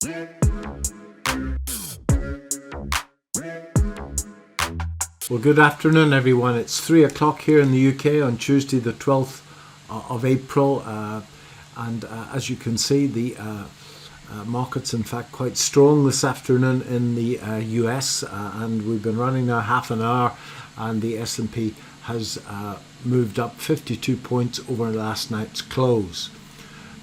Well, good afternoon, everyone. It's 3 o'clock here in the UK on Tuesday, the 12th of April. As you can see, the market's in fact quite strong this afternoon in the US. And we've been running now half an hour, and the S&P has moved up 52 points over last night's close.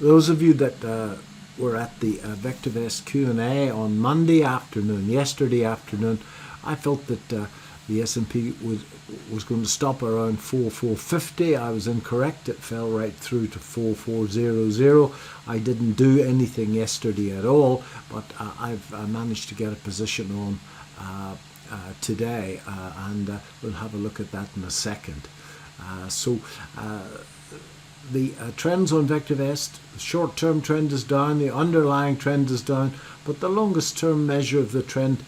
Those of you that were at the VectorVest Q&A on Monday afternoon, yesterday afternoon, I felt that the S&P was going to stop around 4,450. I was incorrect. It fell right through to 4,400. I didn't do anything yesterday at all, but I've managed to get a position on today, and we'll have a look at that in a second. The trends on VectorVest, the short-term trend is down, the underlying trend is down, but the longest-term measure of the trend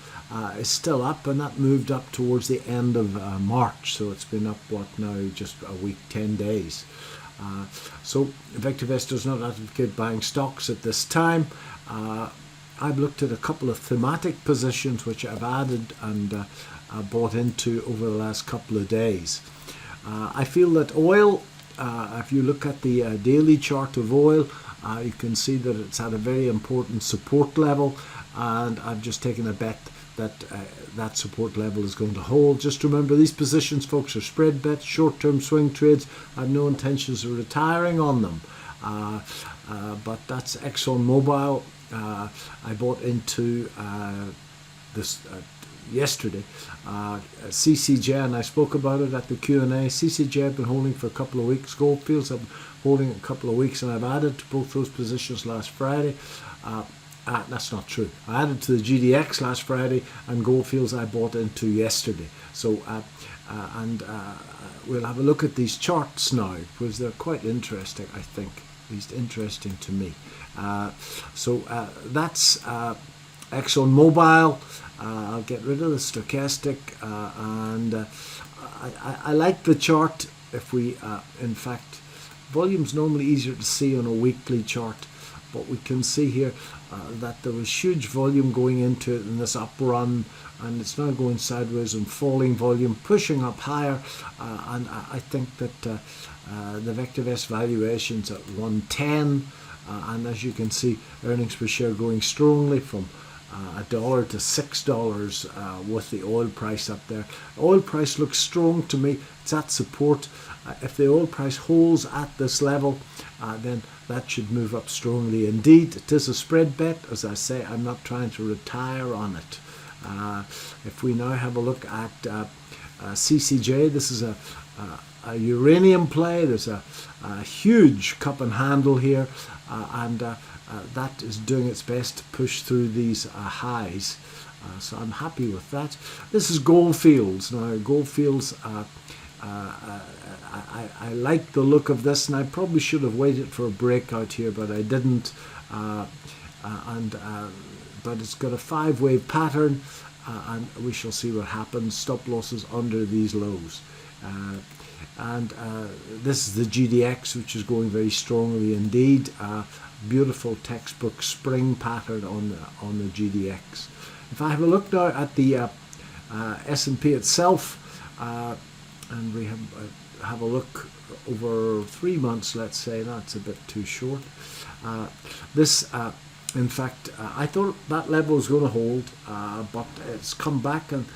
is still up, and that moved up towards the end of March. So it's been up, just a week, 10 days. So VectorVest does not advocate buying stocks at this time. I've looked at a couple of thematic positions which I've added and bought into over the last couple of days. I feel that oil, if you look at the daily chart of oil, you can see that it's at a very important support level, and I've just taken a bet that that support level is going to hold. Just remember, these positions, folks, are spread bets, short-term swing trades. I have no intentions of retiring on them. But that's ExxonMobil. I bought into this yesterday. CCJ, and I spoke about it at the Q&A. CCJ I've been holding for a couple of weeks. Goldfields I've been holding a couple of weeks, and I've added to both those positions last Friday. That's not true. I added to the GDX last Friday, and Goldfields I bought into yesterday. So, we'll have a look at these charts now, because they're quite interesting, I think. At least interesting to me. That's ExxonMobil. I'll get rid of the stochastic, and I like the chart. If we, in fact, volume's normally easier to see on a weekly chart, but we can see here that there was huge volume going into it in this up run, and it's now going sideways and falling volume, pushing up higher, and I think that the VectorVest valuation's at 110, and as you can see, earnings per share going strongly from $1 to $6 with the oil price up there. Oil price looks strong to me. It's at support. If the oil price holds at this level, then that should move up strongly indeed. It is a spread bet. As I say, I'm not trying to retire on it. If we now have a look at CCJ, this is a uranium play. There's a huge cup and handle here, and that is doing its best to push through these highs. So I'm happy with that. This is Goldfields. Now, Goldfields, I like the look of this, and I probably should have waited for a breakout here, but I didn't. But it's got a 5-wave pattern, and we shall see what happens. Stop losses under these lows. This is the GDX, which is going very strongly indeed. Beautiful textbook spring pattern on the GDX. If I have a look now at the S&P itself, and we have a look over 3 months, let's say. That's a bit too short. In fact, I thought that level was going to hold, but it's come back and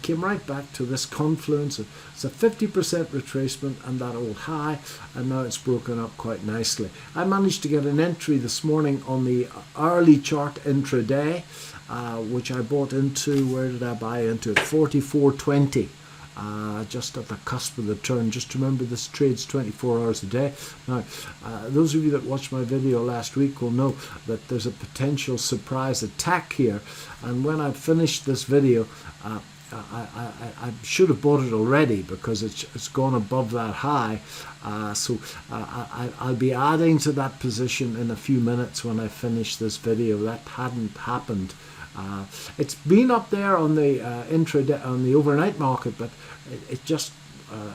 came right back to this confluence. It's a 50% retracement and that old high, and now it's broken up quite nicely. I managed to get an entry this morning on the early chart intraday, which I bought into. Where did I buy into it? 44.20. Just at the cusp of the turn. Just remember, this trades 24 hours a day. Now, those of you that watched my video last week will know that there's a potential surprise attack here, and when I finished this video, I should have bought it already, because it's gone above that high. I'll be adding to that position in a few minutes when I finish this video. That hadn't happened. It's been up there on the intraday, on the overnight market, but it just,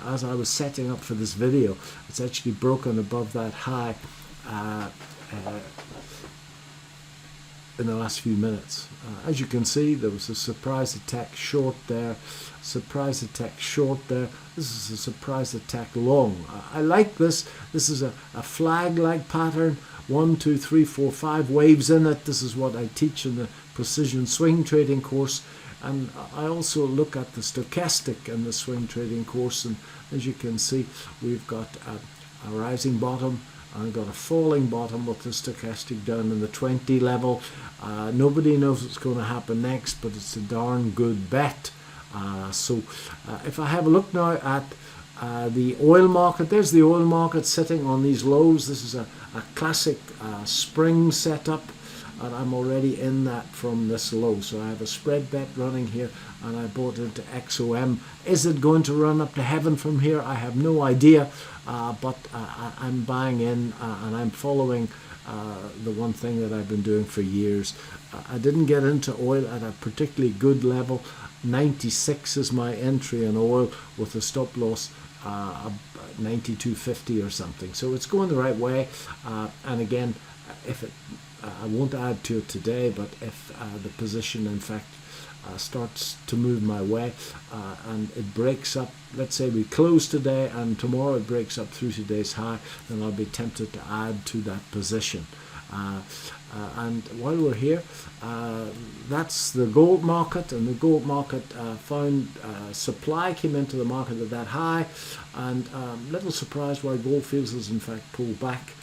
as I was setting up for this video, it's actually broken above that high in the last few minutes. As you can see, there was a surprise attack short there, surprise attack short there. This is a surprise attack long. I like this. This is a flag-like pattern. 1, 2, 3, 4, 5 waves in it. This is what I teach in the precision swing trading course. And I also look at the stochastic in the swing trading course. And as you can see, we've got a rising bottom, and I've got a falling bottom with the stochastic down in the 20 level. Nobody knows what's going to happen next, but it's a darn good bet. So if I have a look now at the oil market, there's the oil market sitting on these lows. This is a classic spring setup, and I'm already in that from this low. So I have a spread bet running here, and I bought into XOM. Is it going to run up to heaven from here? I have no idea, but I'm buying in, and I'm following the one thing that I've been doing for years. I didn't get into oil at a particularly good level. 96 is my entry in oil with a stop loss 92.50 or something. So it's going the right way. And again, if it, I won't add to it today, but if the position in fact starts to move my way and it breaks up, let's say we close today and tomorrow it breaks up through today's high, then I'll be tempted to add to that position. And while we're here, that's the gold market, and the gold market found supply came into the market at that high, and little surprised why gold fields has in fact pulled back.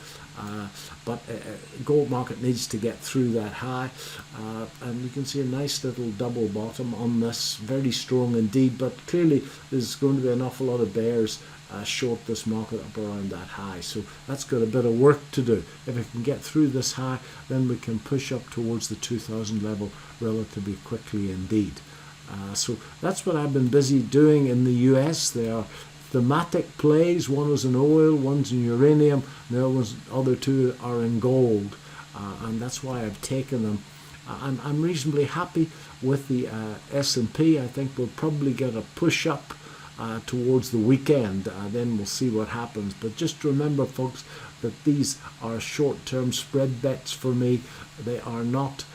But gold market needs to get through that high, and you can see a nice little double bottom on this, very strong indeed, but clearly there's going to be an awful lot of bears short this market up around that high. So that's got a bit of work to do. If we can get through this high, then we can push up towards the 2000 level relatively quickly indeed. So that's what I've been busy doing in the US. There are thematic plays. One was in oil, one's in uranium, the other two are in gold, and that's why I've taken them. I'm reasonably happy with the S&P. I think we'll probably get a push up towards the weekend. Then we'll see what happens. But just remember, folks, that these are short-term spread bets for me. They are not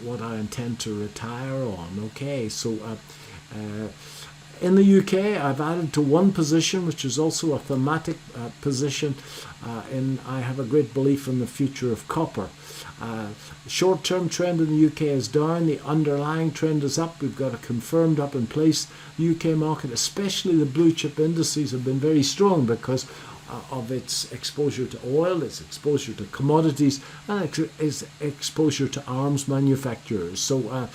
what I intend to retire on. Okay, so in the UK, I've added to one position, which is also a thematic position, and I have a great belief in the future of copper. Short-term trend in the UK is down. The underlying trend is up. We've got a confirmed up in place. The UK market, especially the blue chip indices, have been very strong because of its exposure to oil, its exposure to commodities, and its exposure to arms manufacturers. So,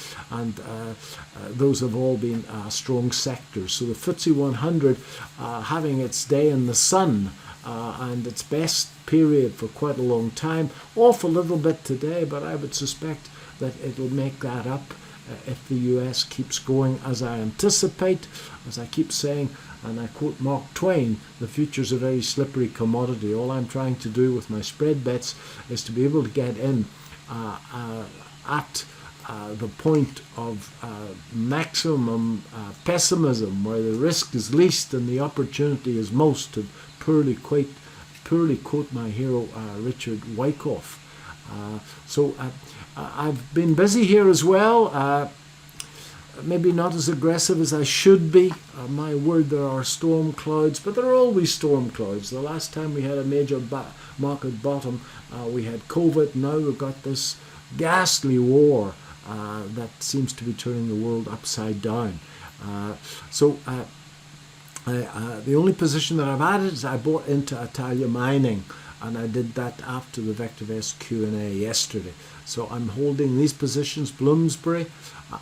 those have all been strong sectors. So the FTSE 100 having its day in the sun and its best period for quite a long time. Off a little bit today, but I would suspect that it'll make that up if the US keeps going as I anticipate. As I keep saying, and I quote Mark Twain, the future's a very slippery commodity. All I'm trying to do with my spread bets is to be able to get in at the point of maximum pessimism, where the risk is least and the opportunity is most, to poorly quote my hero Richard Wyckoff. So I've been busy here as well. Maybe not as aggressive as I should be. My word, there are storm clouds, but there are always storm clouds. The last time we had a major market bottom, we had COVID. Now we've got this ghastly war that seems to be turning the world upside down. The only position that I've added is I bought into Italia Mining, and I did that after the VectorVest Q&A yesterday. So I'm holding these positions: Bloomsbury,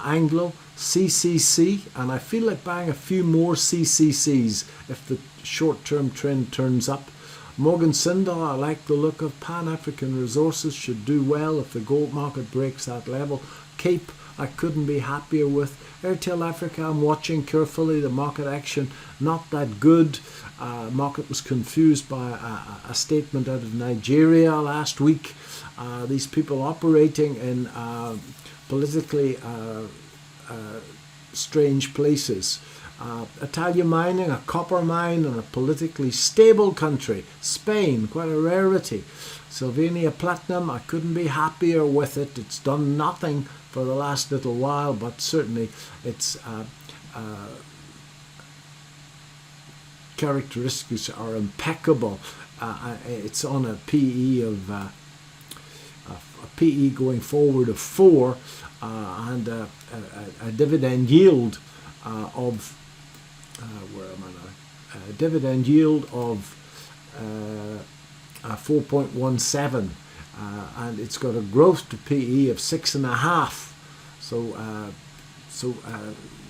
Anglo, CCC, and I feel like buying a few more CCCs if the short-term trend turns up. Morgan Sindall, I like the look of. Pan-African Resources should do well if the gold market breaks that level. Cape, I couldn't be happier with. Airtel Africa, I'm watching carefully. The market action, not that good. Market was confused by a statement out of Nigeria last week. These people operating in politically strange places Italian mining, a copper mine in a politically stable country. Spain, quite a rarity. Sylvania Platinum, I couldn't be happier with it. It's done nothing for the last little while, but certainly its characteristics are impeccable. It's on a PE of a PE going forward of 4 and a dividend yield of where am I now? A dividend yield of 4.17, and it's got a growth to PE of 6.5. So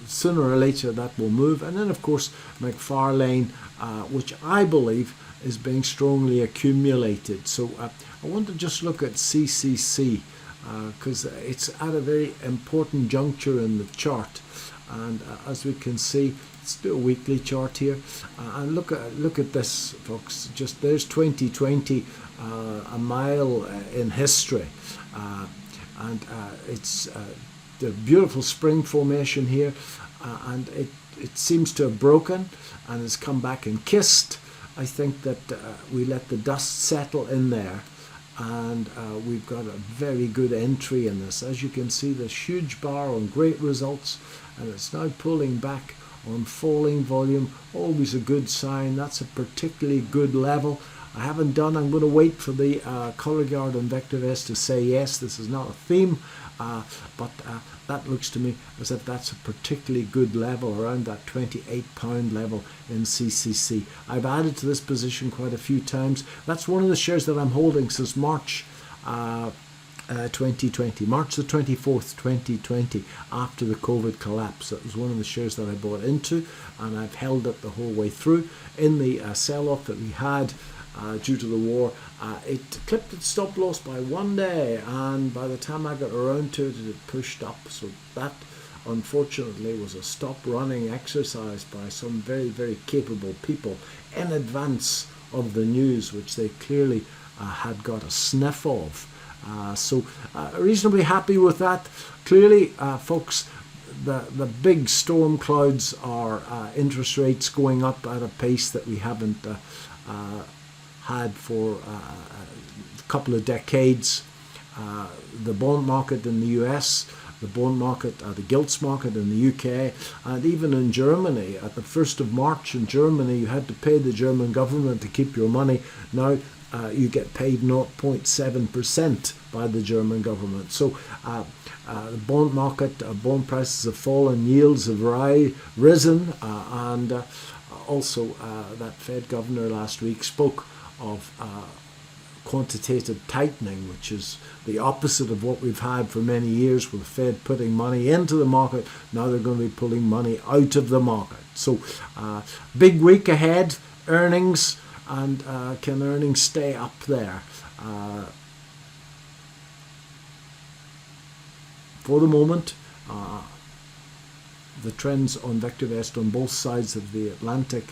sooner or later that will move. And then of course McFarlane, which I believe is being strongly accumulated. So I want to just look at CCC because it's at a very important juncture in the chart. And as we can see, let's do a weekly chart here, and look at this, folks. Just there's 2020, a mile in history, and it's the beautiful spring formation here, and it seems to have broken and has come back and kissed. I think that we let the dust settle in there, and we've got a very good entry in this. As you can see, this huge bar on great results, and it's now pulling back on falling volume. Always a good sign. That's a particularly good level. I'm going to wait for the color guard on VectorVest to say yes, this is not a theme, but that looks to me as if that's a particularly good level, around that £28 level in CCC. I've added to this position quite a few times. That's one of the shares that I'm holding since March 2020, March the 24th, 2020, after the COVID collapse. That was one of the shares that I bought into, and I've held it the whole way through. In the sell-off that we had due to the war, it clipped its stop loss by 1 day, and by the time I got around to it, it pushed up. So that, unfortunately, was a stop-running exercise by some very, very capable people in advance of the news, which they clearly had got a sniff of. So reasonably happy with that. Clearly, folks, the big storm clouds are interest rates going up at a pace that we haven't had for a couple of decades. The bond market in the US, the bond market, the gilts market in the UK, and even in Germany. At the 1st of March in Germany, you had to pay the German government to keep your money. Now you get paid 0.7% by the German government. So the bond market, bond prices have fallen, yields have risen, and also that Fed governor last week spoke of quantitative tightening, which is the opposite of what we've had for many years, with the Fed putting money into the market. Now they're going to be pulling money out of the market. So big week ahead, earnings, and can earnings stay up there? For the moment, the trends on VectorVest on both sides of the Atlantic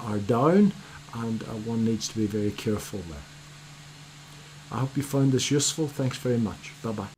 are down, and one needs to be very careful there. I hope you found this useful. Thanks very much. Bye-bye.